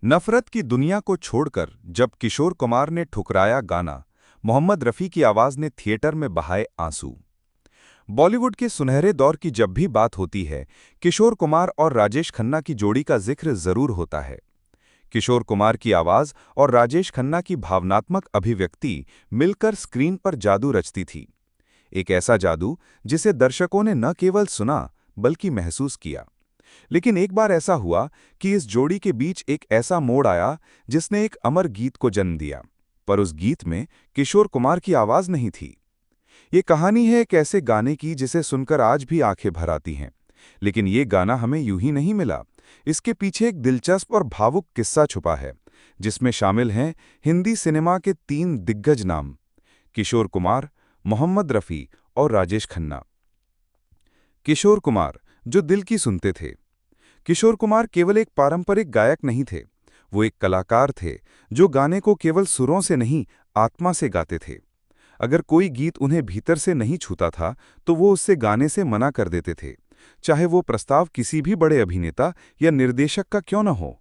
नफरत की दुनिया को छोड़कर जब किशोर कुमार ने ठुकराया गाना, मोहम्मद रफ़ी की आवाज़ ने थिएटर में बहाए आंसू। बॉलीवुड के सुनहरे दौर की जब भी बात होती है, किशोर कुमार और राजेश खन्ना की जोड़ी का जिक्र जरूर होता है। किशोर कुमार की आवाज़ और राजेश खन्ना की भावनात्मक अभिव्यक्ति मिलकर स्क्रीन पर जादू रचती थी। एक ऐसा जादू जिसे दर्शकों ने न केवल सुना बल्कि महसूस किया। लेकिन एक बार ऐसा हुआ कि इस जोड़ी के बीच एक ऐसा मोड़ आया जिसने एक अमर गीत को जन्म दिया। पर उस गीत में किशोर कुमार की आवाज नहीं थी। ये कहानी है एक ऐसे गाने की जिसे सुनकर आज भी आंखें भर आती हैं। लेकिन ये गाना हमें यूं ही नहीं मिला। इसके पीछे एक दिलचस्प और भावुक किस्सा छुपा है, जिसमें शामिल हैं हिंदी सिनेमा के 3 दिग्गज नाम: किशोर कुमार, मोहम्मद रफ़ी और राजेश खन्ना। किशोर कुमार, जो दिल की सुनते थे। किशोर कुमार केवल एक पारंपरिक गायक नहीं थे, वो एक कलाकार थे जो गाने को केवल सुरों से नहीं, आत्मा से गाते थे। अगर कोई गीत उन्हें भीतर से नहीं छूता था तो वो उससे गाने से मना कर देते थे, चाहे वो प्रस्ताव किसी भी बड़े अभिनेता या निर्देशक का क्यों न हो।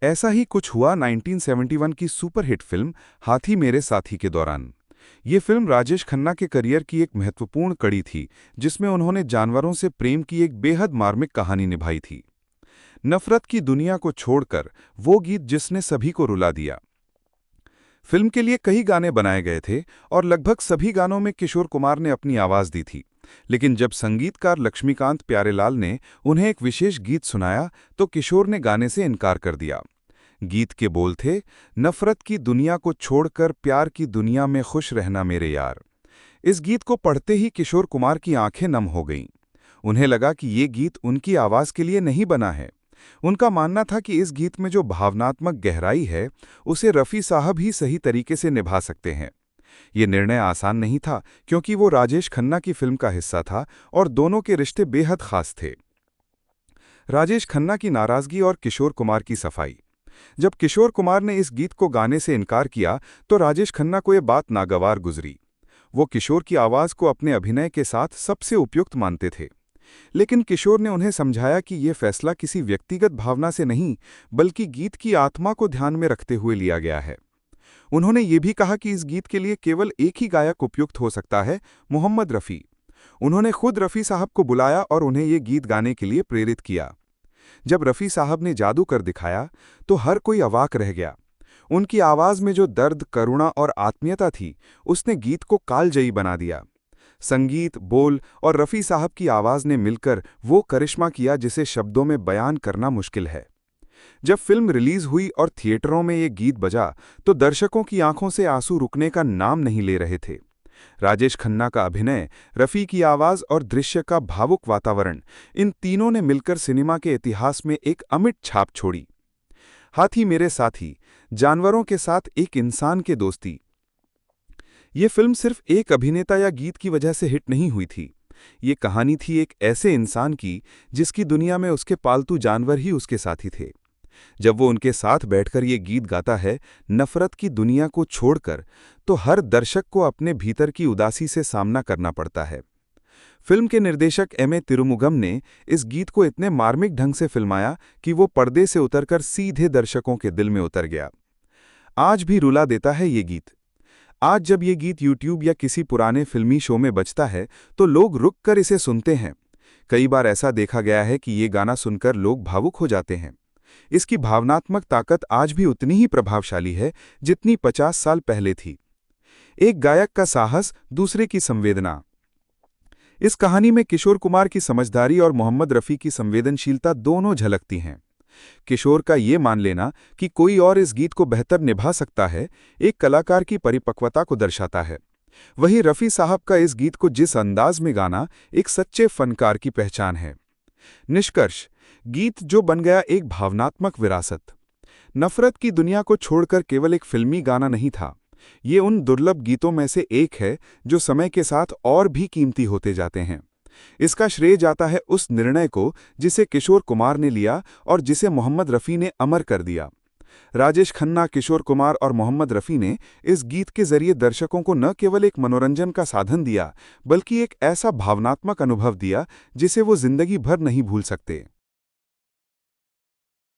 ऐसा ही कुछ हुआ 1971 की सुपरहिट फिल्म हाथी मेरे साथी के दौरान। ये फिल्म राजेश खन्ना के करियर की एक महत्वपूर्ण कड़ी थी, जिसमें उन्होंने जानवरों से प्रेम की एक बेहद मार्मिक कहानी निभाई थी। नफरत की दुनिया को छोड़कर वो गीत जिसने सभी को रुला दिया। फिल्म के लिए कई गाने बनाए गए थे और लगभग सभी गानों में किशोर कुमार ने अपनी आवाज दी थी। लेकिन जब संगीतकार लक्ष्मीकांत प्यारेलाल ने उन्हें एक विशेष गीत सुनाया तो किशोर ने गाने से इनकार कर दिया। गीत के बोल थे, नफरत की दुनिया को छोड़कर प्यार की दुनिया में खुश रहना मेरे यार। इस गीत को पढ़ते ही किशोर कुमार की आंखें नम हो गईं। उन्हें लगा कि ये गीत उनकी आवाज के लिए नहीं बना है। उनका मानना था कि इस गीत में जो भावनात्मक गहराई है, उसे रफ़ी साहब ही सही तरीके से निभा सकते हैं। ये निर्णय आसान नहीं था, क्योंकि वो राजेश खन्ना की फिल्म का हिस्सा था और दोनों के रिश्ते बेहद खास थे। राजेश खन्ना की नाराजगी और किशोर कुमार की सफाई। जब किशोर कुमार ने इस गीत को गाने से इनकार किया तो राजेश खन्ना को यह बात नागवार गुजरी। वो किशोर की आवाज को अपने अभिनय के साथ सबसे उपयुक्त मानते थे। लेकिन किशोर ने उन्हें समझाया कि यह फैसला किसी व्यक्तिगत भावना से नहीं, बल्कि गीत की आत्मा को ध्यान में रखते हुए लिया गया है। उन्होंने ये भी कहा कि इस गीत के लिए केवल एक ही गायक उपयुक्त हो सकता है, मोहम्मद रफ़ी। उन्होंने खुद रफ़ी साहब को बुलाया और उन्हें ये गीत गाने के लिए प्रेरित किया। जब रफ़ी साहब ने जादू कर दिखाया तो हर कोई अवाक रह गया। उनकी आवाज़ में जो दर्द, करुणा और आत्मीयता थी, उसने गीत को कालजयी बना दिया। संगीत, बोल और रफ़ी साहब की आवाज़ ने मिलकर वो करिश्मा किया जिसे शब्दों में बयान करना मुश्किल है। जब फिल्म रिलीज हुई और थिएटरों में ये गीत बजा तो दर्शकों की आंखों से आंसू रुकने का नाम नहीं ले रहे थे। राजेश खन्ना का अभिनय, रफ़ी की आवाज़ और दृश्य का भावुक वातावरण, इन तीनों ने मिलकर सिनेमा के इतिहास में एक अमिट छाप छोड़ी। हाथी मेरे साथी, जानवरों के साथ एक इंसान के दोस्ती। ये फिल्म सिर्फ एक अभिनेता या गीत की वजह से हिट नहीं हुई थी। ये कहानी थी एक ऐसे इंसान की जिसकी दुनिया में उसके पालतू जानवर ही उसके साथी थे। जब वो उनके साथ बैठकर ये गीत गाता है, नफरत की दुनिया को छोड़कर, तो हर दर्शक को अपने भीतर की उदासी से सामना करना पड़ता है। फिल्म के निर्देशक एम ए तिरुमुगम ने इस गीत को इतने मार्मिक ढंग से फिल्माया कि वो पर्दे से उतरकर सीधे दर्शकों के दिल में उतर गया। आज भी रुला देता है ये गीत। आज जब ये गीत यूट्यूब या किसी पुराने फिल्मी शो में बजता है तो लोग रुक कर इसे सुनते हैं। कई बार ऐसा देखा गया है कि ये गाना सुनकर लोग भावुक हो जाते हैं। इसकी भावनात्मक ताकत आज भी उतनी ही प्रभावशाली है जितनी 50 साल पहले थी। एक गायक का साहस, दूसरे की संवेदना। इस कहानी में किशोर कुमार की समझदारी और मोहम्मद रफ़ी की संवेदनशीलता दोनों झलकती हैं। किशोर का ये मान लेना कि कोई और इस गीत को बेहतर निभा सकता है, एक कलाकार की परिपक्वता को दर्शाता है। वहीं रफ़ी साहब का इस गीत को जिस अंदाज में गाना, एक सच्चे फनकार की पहचान है। निष्कर्ष, गीत जो बन गया एक भावनात्मक विरासत। नफरत की दुनिया को छोड़कर केवल एक फिल्मी गाना नहीं था। ये उन दुर्लभ गीतों में से एक है जो समय के साथ और भी कीमती होते जाते हैं। इसका श्रेय जाता है उस निर्णय को जिसे किशोर कुमार ने लिया और जिसे मोहम्मद रफ़ी ने अमर कर दिया। राजेश खन्ना, किशोर कुमार और मोहम्मद रफ़ी ने इस गीत के जरिए दर्शकों को न केवल एक मनोरंजन का साधन दिया, बल्कि एक ऐसा भावनात्मक अनुभव दिया जिसे वो जिंदगी भर नहीं भूल सकते।